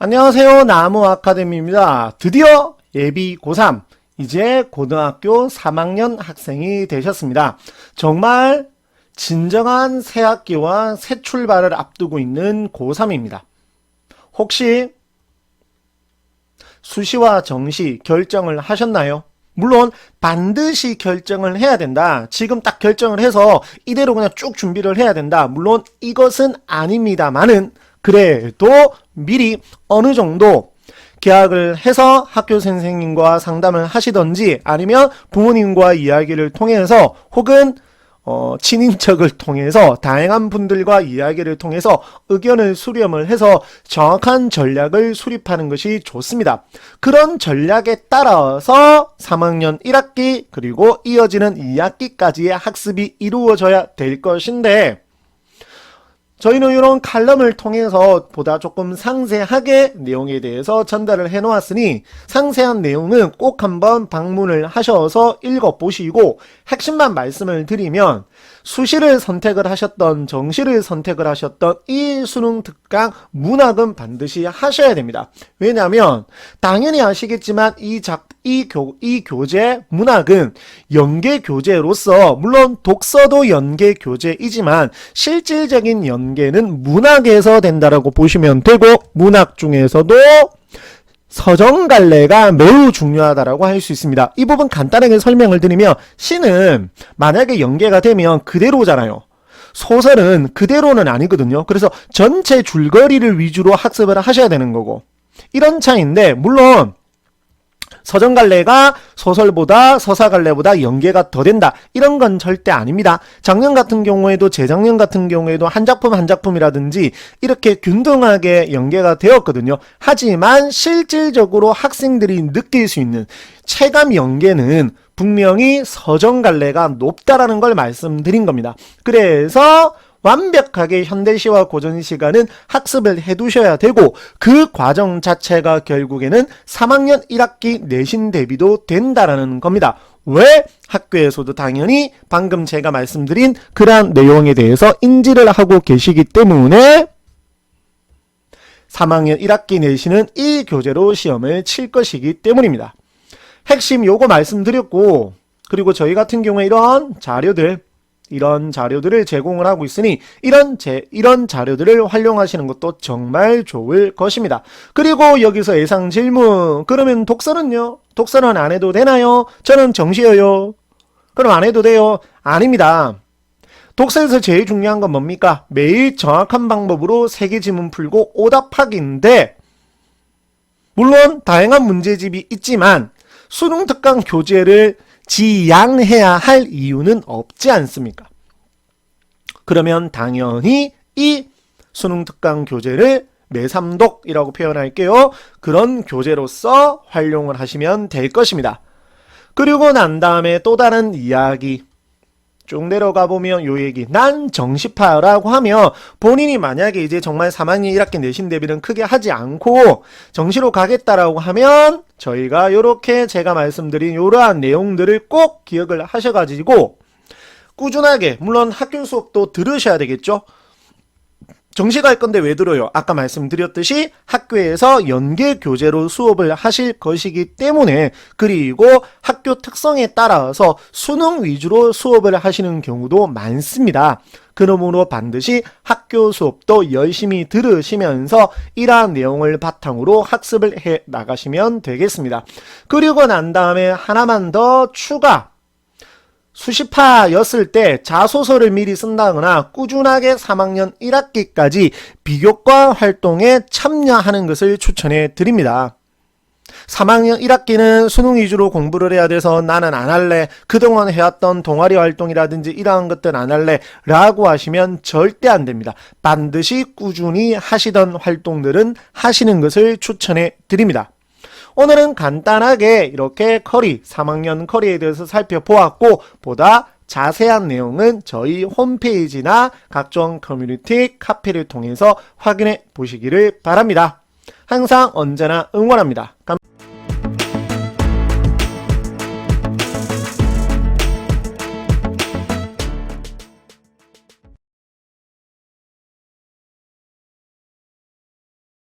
안녕하세요. 나무 아카데미입니다. 드디어 예비 고3, 이제 고등학교 3학년 학생이 되셨습니다. 정말 진정한 새 학기와 새 출발을 앞두고 있는 고3입니다. 혹시 수시와 정시 결정을 하셨나요? 물론 반드시 결정을 해야 된다. 지금 딱 결정을 해서 이대로 그냥 쭉 준비를 해야 된다. 물론 이것은 아닙니다만은 그래도 미리 어느 정도 계약을 해서 학교 선생님과 상담을 하시던지 아니면 부모님과 이야기를 통해서 혹은 친인척을 통해서 다양한 분들과 이야기를 통해서 의견을 수렴을 해서 정확한 전략을 수립하는 것이 좋습니다. 그런 전략에 따라서 3학년 1학기 그리고 이어지는 2학기까지의 학습이 이루어져야 될 것인데 저희는 이런 칼럼을 통해서 보다 조금 상세하게 내용에 대해서 전달을 해 놓았으니 상세한 내용은 꼭 한번 방문을 하셔서 읽어보시고 핵심만 말씀을 드리면 수시를 선택을 하셨던 정시를 선택을 하셨던 이 수능 특강 문학은 반드시 하셔야 됩니다. 왜냐하면 당연히 아시겠지만 이 교재 문학은 연계 교재로서 물론 독서도 연계 교재이지만 실질적인 연계는 문학에서 된다라고 보시면 되고 문학 중에서도 서정갈래가 매우 중요하다라고 할 수 있습니다. 이 부분 간단하게 설명을 드리면 시는 만약에 연계가 되면 그대로잖아요. 소설은 그대로는 아니거든요. 그래서 전체 줄거리를 위주로 학습을 하셔야 되는 거고 이런 차이인데 물론 서정갈래가 소설보다 서사갈래보다 연계가 더 된다 이런 건 절대 아닙니다. 작년 같은 경우에도 재작년 같은 경우에도 한 작품 한 작품이라든지 이렇게 균등하게 연계가 되었거든요. 하지만 실질적으로 학생들이 느낄 수 있는 체감 연계는 분명히 서정갈래가 높다라는 걸 말씀드린 겁니다. 그래서 완벽하게 현대시와 고전시가는 학습을 해두셔야 되고 그 과정 자체가 결국에는 3학년 1학기 내신 대비도 된다라는 겁니다. 왜? 학교에서도 당연히 방금 제가 말씀드린 그러한 내용에 대해서 인지를 하고 계시기 때문에 3학년 1학기 내신은 이 교재로 시험을 칠 것이기 때문입니다. 핵심 요거 말씀드렸고 그리고 저희 같은 경우에 이런 자료들을 제공을 하고 있으니 이런 자료들을 활용하시는 것도 정말 좋을 것입니다. 그리고 여기서 예상 질문 그러면 독서는요? 독서는 안 해도 되나요? 저는 정시여요. 그럼 안 해도 돼요? 아닙니다. 독서에서 제일 중요한 건 뭡니까? 매일 정확한 방법으로 세개 지문 풀고 오답하기인데 물론 다양한 문제집이 있지만 수능 특강 교재를 지양해야 할 이유는 없지 않습니까? 그러면 당연히 이 수능 특강 교재를 매삼독이라고 표현할게요. 그런 교재로서 활용을 하시면 될 것입니다. 그리고 난 다음에 또 다른 이야기 쭉 내려가 보면 요 얘기 난 정시파라고 하면 본인이 만약에 이제 정말 3학년 1학기 내신 대비는 크게 하지 않고 정시로 가겠다라고 하면 저희가 요렇게 제가 말씀드린 요러한 내용들을 꼭 기억을 하셔가지고 꾸준하게 물론 학교 수업도 들으셔야 되겠죠. 정시 갈 건데 왜 들어요? 아까 말씀드렸듯이 학교에서 연계 교재로 수업을 하실 것이기 때문에 그리고 학교 특성에 따라서 수능 위주로 수업을 하시는 경우도 많습니다. 그러므로 반드시 학교 수업도 열심히 들으시면서 이러한 내용을 바탕으로 학습을 해 나가시면 되겠습니다. 그리고 난 다음에 하나만 더 추가 수시파였을 때 자소서를 미리 쓴다거나 꾸준하게 3학년 1학기까지 비교과 활동에 참여하는 것을 추천해 드립니다. 3학년 1학기는 수능 위주로 공부를 해야 돼서 나는 안 할래 그동안 해왔던 동아리 활동이라든지 이러한 것들 안 할래 라고 하시면 절대 안 됩니다. 반드시 꾸준히 하시던 활동들은 하시는 것을 추천해 드립니다. 오늘은 간단하게 이렇게 3학년 커리에 대해서 살펴보았고 보다 자세한 내용은 저희 홈페이지나 각종 커뮤니티 카페를 통해서 확인해 보시기를 바랍니다. 항상 언제나 응원합니다.